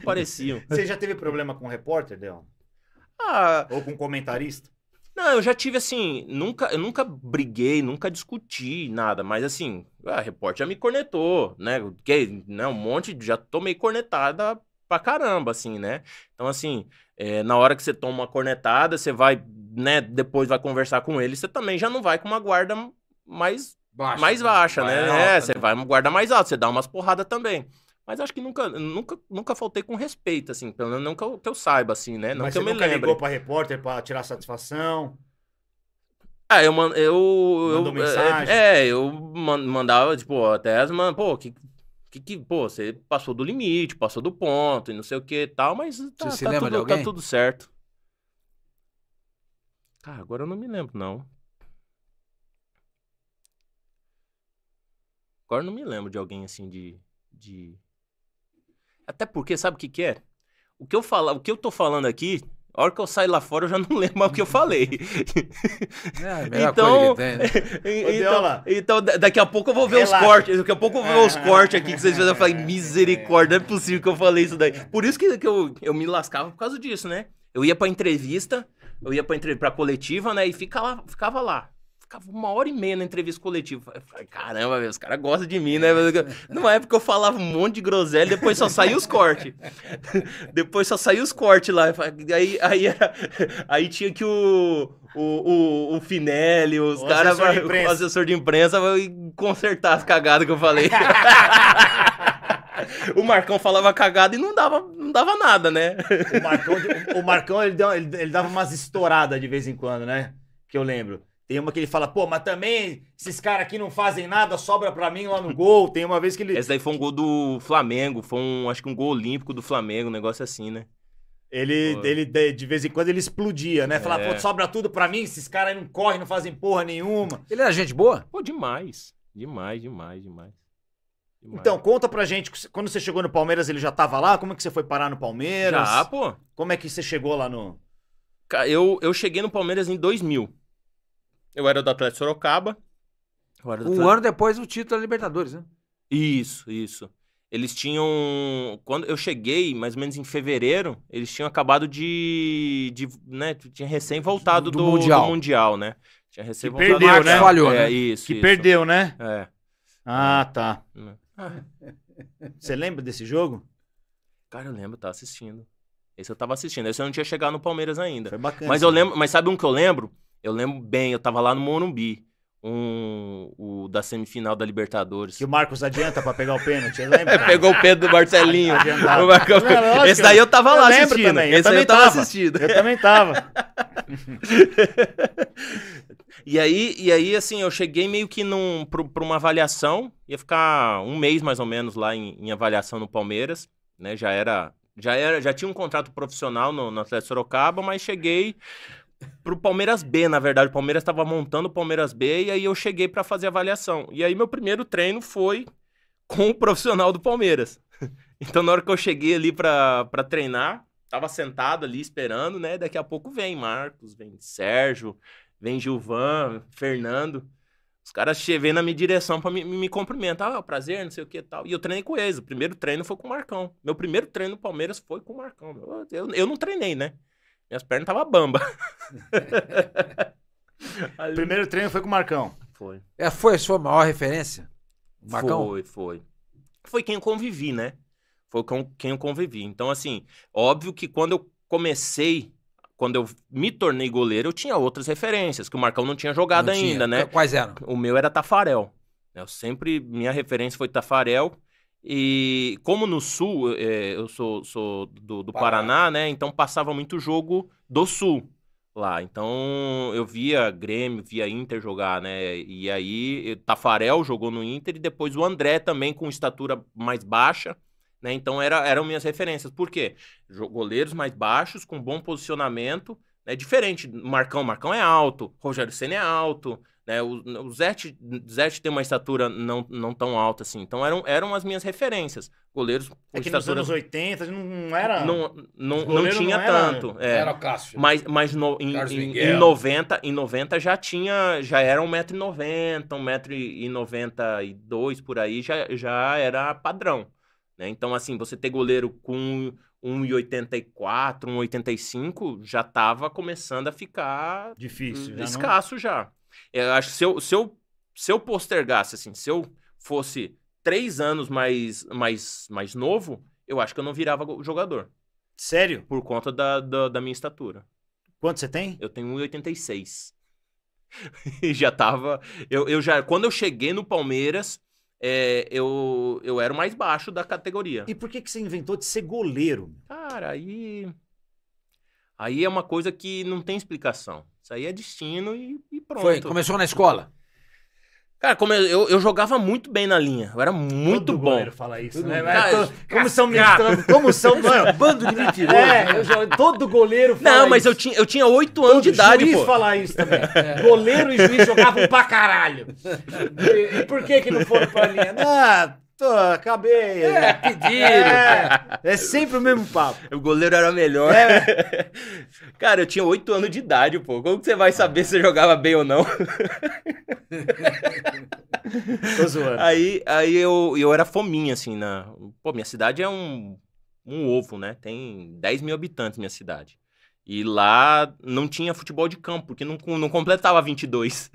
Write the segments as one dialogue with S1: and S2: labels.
S1: pareciam.
S2: Você já teve problema com repórter, Del?
S1: Ah,
S2: Ou com comentarista?
S1: não, eu já tive assim, eu nunca briguei, nunca discuti nada, mas assim, a repórter já me cornetou, né? Né, um monte, já tomei cornetada pra caramba, assim, né? Então, assim, na hora que você toma uma cornetada, você vai, né, depois vai conversar com ele, você também já não vai com uma guarda mais baixa, né?
S3: Alta,
S1: Você
S3: né?
S1: vai uma guarda mais alta, você dá umas porradas também. Mas acho que nunca faltei com respeito, assim, pelo menos não que eu saiba, assim, né? Não
S2: Mas
S1: que eu
S2: você
S1: me
S2: nunca
S1: lembre.
S2: ligou pra repórter pra tirar satisfação?
S1: Ah,
S2: Mandou mensagem?
S1: eu mandava, tipo, até as, pô, pô, você passou do limite, passou do ponto e não sei o que e tal, mas
S3: Você se lembra de
S1: tá
S3: alguém?
S1: tudo certo. Cara, agora eu não me lembro, não. Agora eu não me lembro de alguém assim de... Até porque, sabe o que que é? O que eu tô falando aqui, a hora que eu saio lá fora, eu já não lembro mais o que eu falei.
S3: É a melhor
S1: Então,
S3: coisa que tem, né?
S1: então, daqui a pouco eu vou ver
S2: Relaxa.
S1: os cortes. Daqui a pouco eu vou ver os cortes aqui que vocês fizeram. Eu falei, misericórdia, não é possível que eu falei isso daí. Por isso que eu me lascava por causa disso, né? Eu ia pra entrevista, pra coletiva, né? E ficava lá. Ficava 1h30 na entrevista coletiva. Eu falei, caramba, velho, os caras gostam de mim, né? Numa época eu falava um monte de groselha, depois só saía os cortes. Depois só saía os cortes lá. Aí tinha que o Finelli, os caras, o assessor de imprensa, vai consertar as cagadas que eu falei. O Marcão falava cagada e não dava nada, né?
S2: O Marcão ele dava umas estouradas de vez em quando, né? Que eu lembro. Tem uma que ele fala, pô, mas também esses caras aqui não fazem nada, sobra pra mim lá no gol. Tem uma vez que ele...
S1: Esse daí foi um gol do Flamengo, acho que um gol olímpico do Flamengo, um negócio assim, né?
S2: Ele de vez em quando ele explodia, né? Falava, pô, sobra tudo pra mim, esses caras aí não correm, não fazem porra nenhuma.
S3: Ele era gente boa?
S1: Pô, demais. Demais.
S2: Então, conta pra gente, quando você chegou no Palmeiras, ele já tava lá? Como é que você foi parar no Palmeiras?
S1: Já, pô.
S2: Como é que você chegou lá no...
S1: Eu cheguei no Palmeiras em 2000. Eu era do Atlético Sorocaba.
S3: Um ano depois do título da Libertadores, né?
S1: Isso. Eles tinham... Quando eu cheguei, mais ou menos em fevereiro, eles tinham acabado né? Tinha recém voltado do Mundial, né? Tinha recém voltado.
S2: Perdeu, né?
S3: Falhou, né?
S1: Isso.
S2: Perdeu, né?
S1: É.
S2: Ah, tá. Você lembra desse jogo?
S1: Cara, eu lembro, eu tava assistindo. Esse eu tava assistindo. Esse eu não tinha chegado no Palmeiras ainda.
S2: Foi bacana.
S1: Mas eu lembro, mas sabe um que eu lembro? Eu lembro bem, eu tava lá no Morumbi. O da semifinal da Libertadores.
S2: Que o Marcos adianta pra pegar o pênalti, lembra?
S1: Pegou o pé do Marcelinho.
S2: Não,
S1: Esse daí eu tava lá assistindo.
S2: Também.
S1: Esse aí eu tava assistindo.
S2: Eu também tava.
S1: E aí, assim, eu cheguei meio que pra uma avaliação. Ia ficar um mês, mais ou menos, lá em avaliação no Palmeiras. Né? Já tinha um contrato profissional no Atlético Sorocaba, mas cheguei pro Palmeiras B, na verdade. O Palmeiras estava montando o Palmeiras B e aí eu cheguei para fazer a avaliação. E aí meu primeiro treino foi com o profissional do Palmeiras. Então na hora que eu cheguei ali para treinar, tava sentado ali esperando, né? Daqui a pouco vem Marcos, vem Sérgio, vem Gilvan, Fernando. Os caras vêm na minha direção pra me cumprimentar. Prazer, não sei o que e tal. E eu treinei com eles. O primeiro treino foi com o Marcão. Meu primeiro treino no Palmeiras foi com o Marcão. Eu não treinei, né? Minhas pernas estavam bamba.
S2: O primeiro treino foi com o Marcão.
S1: Foi.
S3: Foi a sua maior referência? O Marcão?
S1: Foi. Foi quem eu convivi, né? Foi com quem eu convivi. Então, assim, óbvio que quando eu me tornei goleiro, eu tinha outras referências, que o Marcão não tinha jogado ainda, né?
S3: Quais eram?
S1: O meu era Tafarel. Minha referência foi Tafarel. E como no Sul, eu sou do Paraná, né? Então passava muito jogo do Sul lá. Então eu via Grêmio, via Inter jogar, né? E aí Tafarel jogou no Inter e depois o André também com estatura mais baixa, né? Então eram minhas referências. Por quê? Goleiros mais baixos, com bom posicionamento, né? Diferente. Marcão é alto, Rogério Ceni é alto, né? O Zete tem uma estatura não tão alta assim. Então eram as minhas referências. Goleiros com
S2: que
S1: estatura...
S2: nos anos 80 não era...
S1: Não tinha tanto.
S3: Era o Cássio.
S1: Mas em 90 já era 1,90 m, 1,92 m por aí, já era padrão. né? Então, assim, você ter goleiro com 1,84, 1,85 já tava começando a ficar
S2: Difícil, já
S1: escasso já. Eu acho que se eu postergasse, assim, se eu fosse 3 anos mais novo, eu acho que eu não virava jogador.
S2: Sério?
S1: Por conta da minha estatura.
S2: Quanto você tem?
S1: Eu tenho 1,86. E já tava... Quando eu cheguei no Palmeiras, eu era o mais baixo da categoria.
S2: E por que você inventou de ser goleiro?
S1: Cara, aí é uma coisa que não tem explicação. Isso aí é destino e pronto.
S3: Começou na escola?
S1: Cara, como eu jogava muito bem na linha. Eu era muito
S2: Todo
S1: bom.
S2: goleiro fala isso, né?
S1: Cara,
S2: Como são... Mano,
S3: Bando de mentiroso.
S2: Todo goleiro fala
S1: não, mas
S2: isso.
S1: eu tinha 8 anos de idade,
S2: juiz
S1: pô.
S2: fala isso também. Goleiro e juiz jogavam pra caralho. E por que não foram pra linha? Acabei.
S3: Pediram.
S2: É sempre o mesmo papo.
S1: O goleiro era melhor. Cara, eu tinha 8 anos de idade, pô. Como que você vai saber se você jogava bem ou não?
S2: Tô zoando.
S1: Aí eu era fominha, assim, Pô, minha cidade é um ovo, né? Tem 10 mil habitantes, minha cidade. E lá não tinha futebol de campo, porque não completava 22.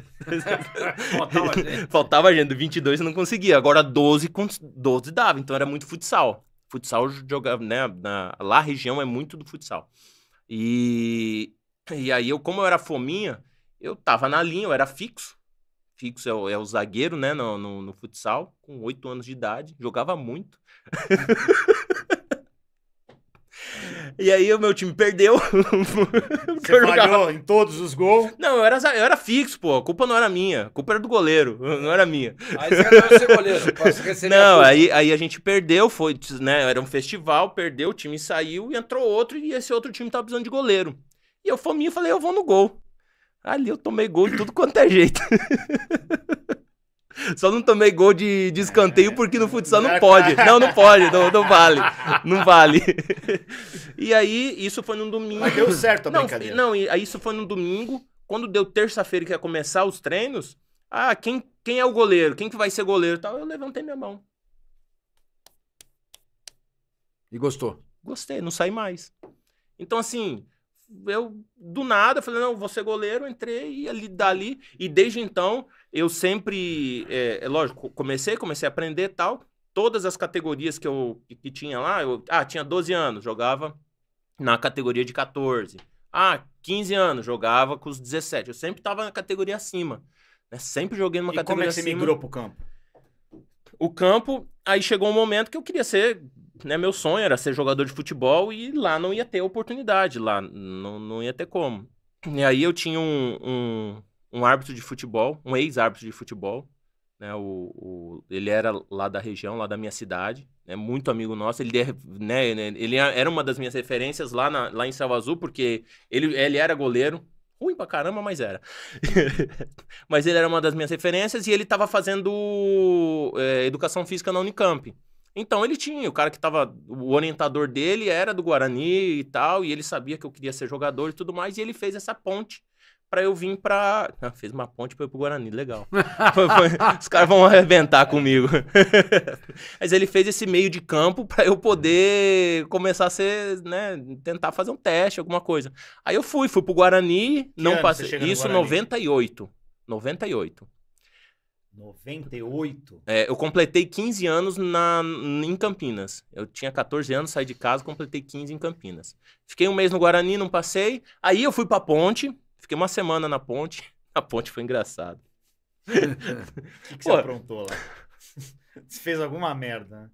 S1: Faltava gente, 22 eu não conseguia. Agora 12 dava, então era muito futsal. Futsal jogava, né? Lá a região é muito do futsal. E aí como eu era fominha, eu tava na linha, eu era fixo. Fixo é o zagueiro, né? No futsal, com 8 anos de idade, jogava muito. E aí o meu time perdeu.
S2: Você falhou em todos os gols?
S1: Não, eu era fixo, pô. A culpa não era minha. A culpa era do goleiro, não era minha.
S3: Aí você resolveu ser goleiro.
S1: Não, aí a gente perdeu, foi, né? Era um festival, perdeu, o time saiu e entrou outro, e esse outro time tava precisando de goleiro. E eu fominho, falei, eu vou no gol. Ali eu tomei gol de tudo quanto é jeito. Só não tomei gol de escanteio porque no futsal não pode. Não pode, não vale. Não vale. E aí, isso foi num domingo.
S2: Mas deu certo a brincadeira.
S1: Não, aí isso foi num domingo. Quando deu terça-feira que ia começar os treinos, quem é o goleiro? Quem que vai ser goleiro e tal? Eu levantei minha mão.
S3: E gostou?
S1: Gostei, não saí mais. Então, assim, eu do nada falei, não, vou ser goleiro, entrei e dali. E desde então, eu sempre, lógico, comecei a aprender e tal. Todas as categorias que tinha lá, tinha 12 anos, jogava na categoria de 14. 15 anos, jogava com os 17. Eu sempre tava na categoria acima. Né? Sempre joguei numa categoria acima.
S2: E como é que você migrou pro campo?
S1: O campo, aí chegou um momento que eu queria ser... Né, meu sonho era ser jogador de futebol e lá não ia ter oportunidade, lá não ia ter como. E aí eu tinha um árbitro de futebol, um ex-árbitro de futebol, né, ele era lá da região, lá da minha cidade, né, muito amigo nosso, ele era uma das minhas referências lá em Selva Azul, porque ele era goleiro, ruim pra caramba, mas era. Mas ele era uma das minhas referências e ele tava fazendo educação física na Unicamp. Então ele tinha, o cara que tava, o orientador dele era do Guarani e tal, e ele sabia que eu queria ser jogador e tudo mais, e ele fez essa ponte pra eu vir pra... fez uma ponte pra eu ir pro Guarani, legal. Os caras vão arrebentar comigo. Mas ele fez esse meio de campo pra eu poder começar a ser, né, tentar fazer um teste, alguma coisa. Aí eu fui pro Guarani, não passei. Isso em 98. 98.
S2: 98?
S1: Eu completei 15 anos em Campinas. Eu tinha 14 anos, saí de casa, completei 15 em Campinas. Fiquei um mês no Guarani, não passei. Aí eu fui pra Ponte, fiquei uma semana na Ponte. A Ponte foi engraçado.
S2: O que você aprontou lá? Você fez alguma merda, né?